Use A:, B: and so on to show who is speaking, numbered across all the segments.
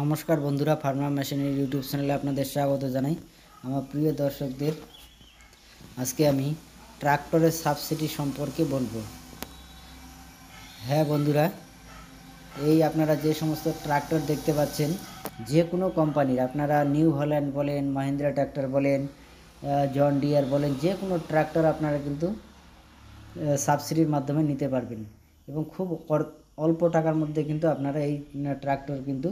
A: নমস্কার বন্ধুরা, farmer machinery YouTube চ্যানেলে আপনাদের স্বাগত জানাই। আমার প্রিয় দর্শকদের আজকে আমি ট্রাক্টরের সাবসিডি সম্পর্কে বলবো। হ্যাঁ বন্ধুরা, এই আপনারা যে সমস্ত ট্রাক্টর দেখতে পাচ্ছেন, যে কোনো কোম্পানির, আপনারা নিউ হল্যান্ড বলেন, মাহিন্দ্রা ট্রাক্টর বলেন, জন ডিয়ার বলেন, যে কোনো ট্রাক্টর আপনারা কিন্তু সাবসিডির মাধ্যমে নিতে পারবেন এবং খুব অল্প টাকার মধ্যে কিন্তু আপনারা এই ট্রাক্টর কিন্তু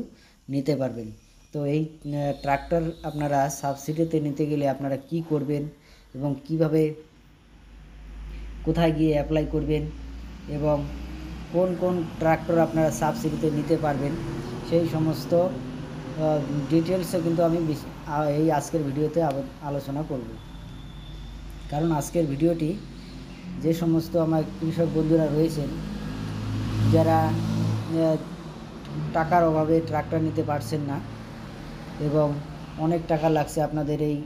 A: নিতে পারবেন। তো এই ট্রাক্টর আপনারা সাবসিডিতে নিতে গেলে আপনারা কি করবেন এবং কিভাবে কোথায় গিয়ে অ্যাপ্লাই করবেন এবং কোন কোন ট্রাক্টর আপনারা সাবসিডিতে নিতে পারবেন সেই সমস্ত ডিটেলসে কিন্তু আমি এই আজকের ভিডিওতে আলোচনা করব। কারণ আজকের ভিডিওটি যে সমস্ত আমার কৃষক বন্ধুরা রয়েছেন, যারা টাকার অভাবে ট্রাক্টর নিতে পারছেন না এবং অনেক টাকা লাগছে আপনাদের এই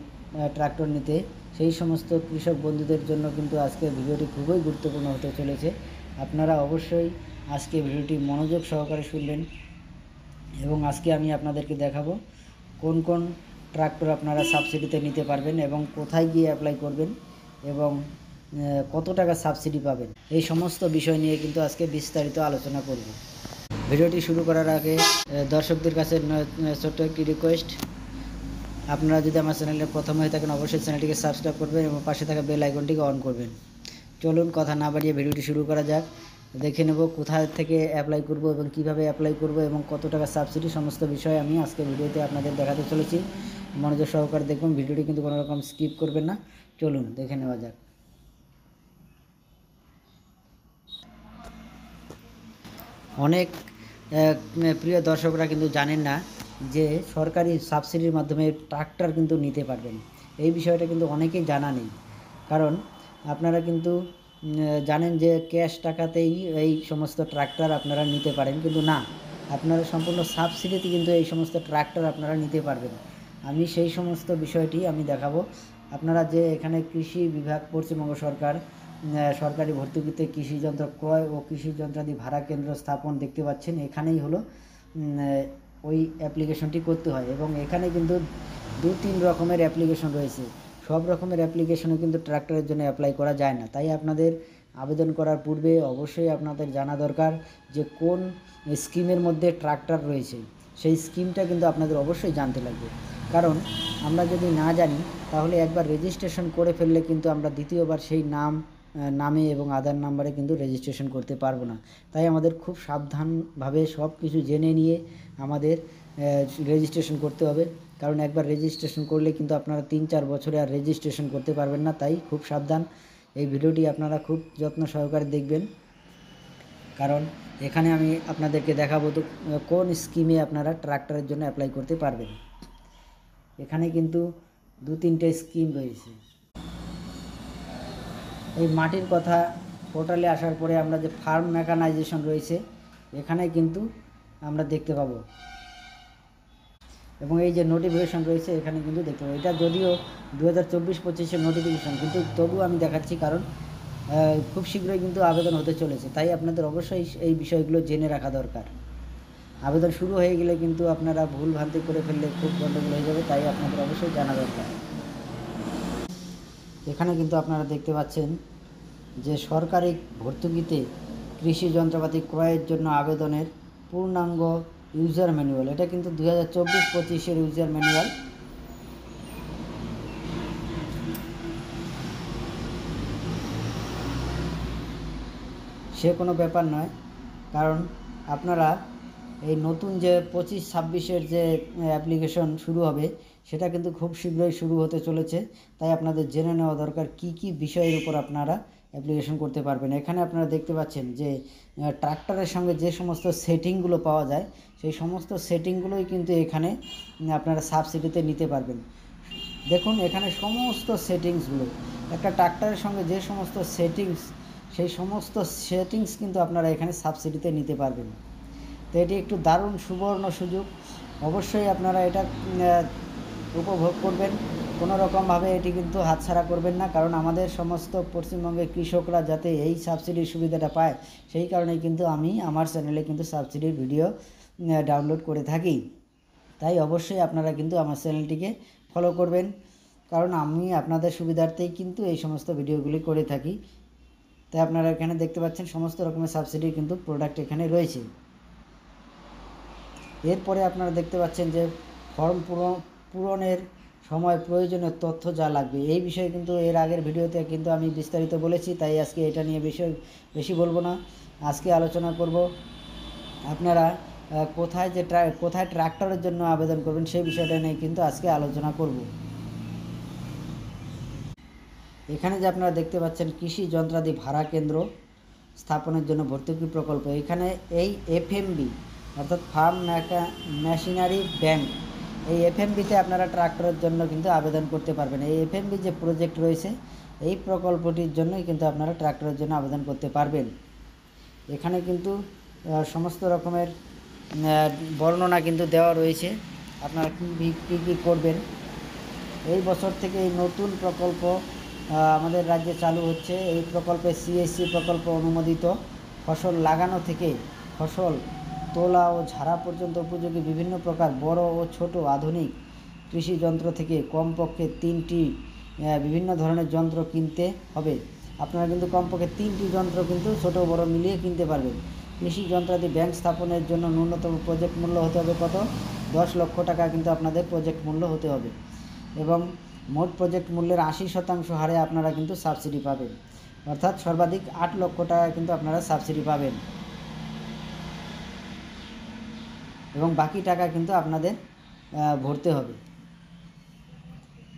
A: ট্রাক্টর নিতে, সেই সমস্ত কৃষক বন্ধুদের জন্য কিন্তু আজকের ভিডিওটি খুবই গুরুত্বপূর্ণ হতে চলেছে। আপনারা অবশ্যই আজকে ভিডিওটি মনোযোগ সহকারে শুনবেন এবং আজকে আমি আপনাদেরকে দেখাবো কোন কোন ট্রাক্টর আপনারা সাবসিডিতে নিতে পারবেন এবং কোথায় গিয়ে অ্যাপ্লাই করবেন এবং কত টাকা সাবসিডি পাবেন, এই সমস্ত বিষয় নিয়ে কিন্তু আজকে বিস্তারিত আলোচনা করব। ভিডিওটি শুরু করার আগে দর্শকদের কাছে ছোট্ট একটি রিকোয়েস্ট, আপনারা যদি আমার চ্যানেলে প্রথম হয়ে থাকেন অবশ্যই চ্যানেলটিকে সাবস্ক্রাইব করবেন এবং পাশে থাকা বেল আইকনটিকে অন করবেন। চলুন কথা না বাড়িয়ে ভিডিওটি শুরু করা যাক। দেখে নেব কোথায় থেকে অ্যাপ্লাই করব এবং কিভাবে অ্যাপ্লাই করব এবং কত টাকা সাবসিডি, সমস্ত বিষয় আমি আজকে ভিডিওতে আপনাদের দেখাতে চলেছি। মনোযোগ সহকারে দেখুন, ভিডিওটি কিন্তু কোনো রকম স্কিপ করবেন না। চলুন দেখে নেওয়া যাক। অনেক প্রিয় দর্শকরা কিন্তু জানেন না যে সরকারি সাবসিডির মাধ্যমে ট্রাক্টর কিন্তু নিতে পারবেন। এই বিষয়টা কিন্তু অনেকেই জানা নেই, কারণ আপনারা কিন্তু জানেন যে ক্যাশ টাকাতেই এই সমস্ত ট্রাক্টর আপনারা নিতে পারেন, কিন্তু না, আপনারা সম্পূর্ণ সাবসিডিতে কিন্তু এই সমস্ত ট্রাক্টর আপনারা নিতে পারবেন। আমি সেই সমস্ত বিষয়টি আমি দেখাবো। আপনারা যে এখানে কৃষি বিভাগ, পশ্চিমবঙ্গ সরকার সরকারি ভর্তুকিতে কৃষি যন্ত্র ক্রয় ও কৃষি যন্ত্রাদি ভাড়া কেন্দ্র স্থাপন দেখতে পাচ্ছেন, এখানেই হলো ওই অ্যাপ্লিকেশনটি করতে হয় এবং এখানে কিন্তু 2-3 রকমের অ্যাপ্লিকেশন রয়েছে। সব রকমের অ্যাপ্লিকেশনে কিন্তু ট্রাক্টরের জন্য অ্যাপ্লাই করা যায় না। তাই আপনাদের আবেদন করার পূর্বে অবশ্যই আপনাদের জানা দরকার যে কোন স্কিমের মধ্যে ট্রাক্টর রয়েছে, সেই স্কিমটা কিন্তু আপনাদের অবশ্যই জানতে লাগবে। কারণ আমরা যদি না জানি তাহলে একবার রেজিস্ট্রেশন করে ফেললে কিন্তু আমরা দ্বিতীয়বার সেই নামে এবং আধার নাম্বারে কিন্তু রেজিস্ট্রেশন করতে পারবো না। তাই আমাদের খুব সাবধানভাবে সব কিছু জেনে নিয়ে আমাদের রেজিস্ট্রেশন করতে হবে। কারণ একবার রেজিস্ট্রেশন করলে কিন্তু আপনারা 3-4 বছরে আর রেজিস্ট্রেশন করতে পারবেন না। তাই খুব সাবধান। এই ভিডিওটি আপনারা খুব যত্ন সহকারে দেখবেন, কারণ এখানে আমি আপনাদেরকে দেখাবো তো কোন স্কিমে আপনারা ট্রাক্টরের জন্য অ্যাপ্লাই করতে পারবেন। এখানে কিন্তু 2-3টে স্কিম রয়েছে। এই মাটির কথা পোর্টালে আসার পরে আমরা যে ফার্ম মেকানাইজেশন রয়েছে এখানে কিন্তু আমরা দেখতে পাবো এবং এই যে নোটিফিকেশন রয়েছে এখানে কিন্তু দেখতে পাবো। এটা যদিও 2024-25-এর নোটিফিকেশন, কিন্তু তবুও আমি দেখাচ্ছি কারণ খুব শীঘ্রই কিন্তু আবেদন হতে চলেছে। তাই আপনাদের অবশ্যই এই বিষয়গুলো জেনে রাখা দরকার। আবেদন শুরু হয়ে গেলে কিন্তু আপনারা ভুল ভ্রান্তি করে ফেললে খুব গণ্ডগোল হয়ে যাবে, তাই আপনাদের অবশ্যই জানা দরকার। এখানে কিন্তু আপনারা দেখতে পাচ্ছেন যে সরকারি ভর্তুকিতে কৃষি যন্ত্রপাতি ক্রয়ের জন্য আবেদনের পূর্ণাঙ্গ ইউজার ম্যানুয়াল, এটা কিন্তু 2024-25-এর ইউজার ম্যানুয়াল। সে কোনো ব্যাপার নয়, কারণ আপনারা এই নতুন যে 25-26-এর যে অ্যাপ্লিকেশন শুরু হবে সেটা কিন্তু খুব শীঘ্রই শুরু হতে চলেছে। তাই আপনাদের জেনে নেওয়া দরকার কী কী বিষয়ের উপর আপনারা অ্যাপ্লিকেশন করতে পারবেন। এখানে আপনারা দেখতে পাচ্ছেন যে ট্রাক্টরের সঙ্গে যে সমস্ত সেটিংগুলো পাওয়া যায় সেই সমস্ত সেটিংগুলোই কিন্তু এখানে আপনারা সাবসিডিতে নিতে পারবেন। দেখুন এখানে সমস্ত সেটিংসগুলো, একটা ট্রাক্টরের সঙ্গে যে সমস্ত সেটিংস, সেই সমস্ত সেটিংস কিন্তু আপনারা এখানে সাবসিডিতে নিতে পারবেন। তো এটি একটু দারুণ সুবর্ণ সুযোগ, অবশ্যই আপনারা এটা উপভোগ করবেন। কোনো রকমভাবে এটি কিন্তু হাতছাড়া করবেন না, কারণ আমাদের সমস্ত পশ্চিমবঙ্গের কৃষকরা যাতে এই সাবসিডির সুবিধাটা পায় সেই কারণেই কিন্তু আমি আমার চ্যানেলে কিন্তু সাবসিডির ভিডিও ডাউনলোড করে থাকি। তাই অবশ্যই আপনারা কিন্তু আমার চ্যানেলটিকে ফলো করবেন, কারণ আমি আপনাদের সুবিধার্থেই কিন্তু এই সমস্ত ভিডিওগুলি করে থাকি। তাই আপনারা এখানে দেখতে পাচ্ছেন সমস্ত রকমের সাবসিডির কিন্তু প্রোডাক্ট এখানে রয়েছে। এরপরে আপনারা দেখতে পাচ্ছেন যে ফর্ম পূরণের সময় প্রয়োজনীয় তথ্য যা লাগবে, এই বিষয়ে কিন্তু এর আগের ভিডিওতে কিন্তু আমি বিস্তারিত বলেছি, তাই আজকে এটা নিয়ে বেশি বলবো না। আজকে আলোচনা করব আপনারা কোথায় ট্রাক্টরের জন্য আবেদন করবেন সেই বিষয়টা নিয়ে কিন্তু আজকে আলোচনা করব। এখানে যে আপনারা দেখতে পাচ্ছেন কৃষি যন্ত্রাদি ভাড়া কেন্দ্র স্থাপনের জন্য ভর্তুকি প্রকল্প, এখানে এই এফএমবি অর্থাৎ ফার্ম মেশিনারি ব্যাংক, এই এফএমবিতে আপনারা ট্রাক্টরের জন্য কিন্তু আবেদন করতে পারবেন। এই এফএমবি যে প্রজেক্ট রয়েছে এই প্রকল্পটির জন্যই কিন্তু আপনারা ট্রাক্টরের জন্য আবেদন করতে পারবেন। এখানে কিন্তু সমস্ত রকমের বর্ণনা কিন্তু দেওয়া রয়েছে, আপনারা কী করবেন। এই বছর থেকে এই নতুন প্রকল্প আমাদের রাজ্যে চালু হচ্ছে। এই প্রকল্পে সিএসসি প্রকল্প অনুমোদিত ফসল লাগানো থেকে ফসল তোলা ও ঝাড়া পর্যন্ত উপযোগী বিভিন্ন প্রকার বড় ও ছোট আধুনিক কৃষি যন্ত্র থেকে কমপক্ষে 3টি বিভিন্ন ধরনের যন্ত্র কিনতে হবে। আপনারা কিন্তু কমপক্ষে 3টি যন্ত্র কিন্তু ছোট বড় মিলিয়ে কিনতে পারবেন। কৃষি যন্ত্রাদি ব্যাংক স্থাপনের জন্য ন্যূনতম প্রজেক্ট মূল্য হতে হবে কত? 10 লক্ষ টাকা কিন্তু আপনাদের প্রজেক্ট মূল্য হতে হবে, এবং মোট প্রজেক্ট মূল্যের 80% হারে আপনারা কিন্তু সাবসিডি পাবেন, অর্থাৎ সর্বাধিক 8 লক্ষ টাকা কিন্তু আপনারা সাবসিডি পাবেন, এবং বাকি টাকা কিন্তু আপনাদের ভরতে হবে।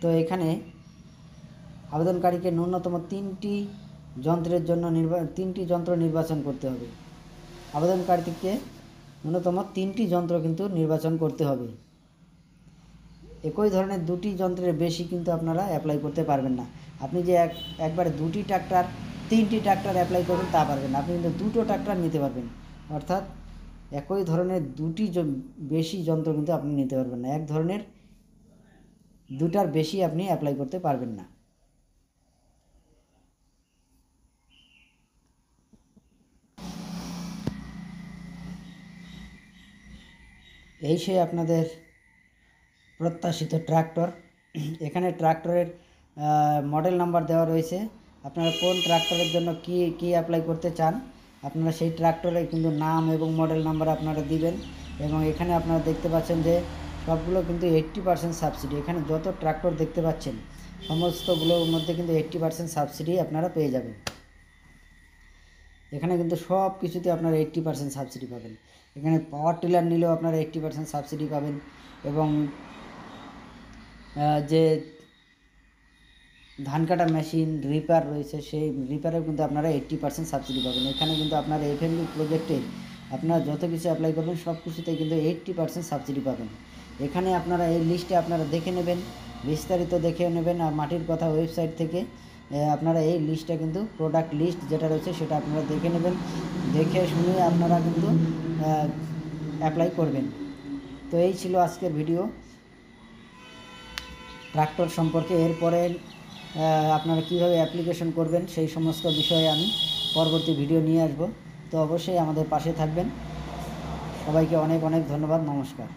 A: তো এখানে আবেদনকারীকে ন্যূনতম 3টি যন্ত্রের জন্য 3টি যন্ত্র নির্বাচন করতে হবে। আবেদনকারীকে ন্যূনতম 3টি যন্ত্র কিন্তু নির্বাচন করতে হবে। একই ধরনের 2টি যন্ত্রের বেশি কিন্তু আপনারা অ্যাপ্লাই করতে পারবেন না। আপনি যে একবারে 2টি ট্রাক্টর 3টি ট্রাক্টর অ্যাপ্লাই করবেন তা পারবেন না, আপনি কিন্তু 2টো ট্রাক্টর নিতে পারবেন। অর্থাৎ একই ধরনের 2টি বেশি যন্ত্র কিন্তু আপনি নিতে পারবেন না, এক ধরনের 2টার বেশি আপনি অ্যাপ্লাই করতে পারবেন না। এই সে আপনাদের প্রত্যাশিত ট্রাক্টর। এখানে ট্রাক্টরের মডেল নাম্বার দেওয়া রয়েছে, আপনারা কোন ট্রাক্টরের জন্য কি অ্যাপ্লাই করতে চান আপনারা সেই ট্রাক্টরের কিন্তু নাম এবং মডেল নাম্বার আপনারা দিবেন। এবং এখানে আপনারা দেখতে পাচ্ছেন যে সবগুলো কিন্তু 80% সাবসিডি। এখানে যত ট্রাক্টর দেখতে পাচ্ছেন সমস্তগুলোর মধ্যে কিন্তু 80% সাবসিডি আপনারা পেয়ে যাবেন। এখানে কিন্তু সব কিছুতে আপনারা 80% সাবসিডি পাবেন। এখানে পাওয়ার টিলার নিলেও আপনারা 80% সাবসিডি পাবেন, এবং যে ধান কাটা মেশিন রিপার রয়েছে সেই রিপারেও কিন্তু আপনারা 80% সাবসিডি পাবেন। এখানে কিন্তু আপনার এফএমবি প্রজেক্টে আপনারা যত কিছু অ্যাপ্লাই করবেন সব কিছুতেই কিন্তু 80% সাবসিডি পাবেন। এখানে আপনারা এই লিস্টে আপনারা দেখে নেবেন, বিস্তারিত দেখে নেবেন। আর মাটির কথা ওয়েবসাইট থেকে আপনারা এই লিস্টটা কিন্তু প্রোডাক্ট লিস্ট যেটা রয়েছে সেটা আপনারা দেখে নেবেন, দেখে শুনে আপনারা কিন্তু অ্যাপ্লাই করবেন। তো এই ছিল আজকের ভিডিও ট্রাক্টর সম্পর্কে। এরপরে আপনারা কীভাবে অ্যাপ্লিকেশন করবেন সেই সমস্ত বিষয়ে আমি পরবর্তী ভিডিও নিয়ে আসব। তো অবশ্যই আমাদের পাশে থাকবেন। সবাইকে অনেক অনেক ধন্যবাদ, নমস্কার।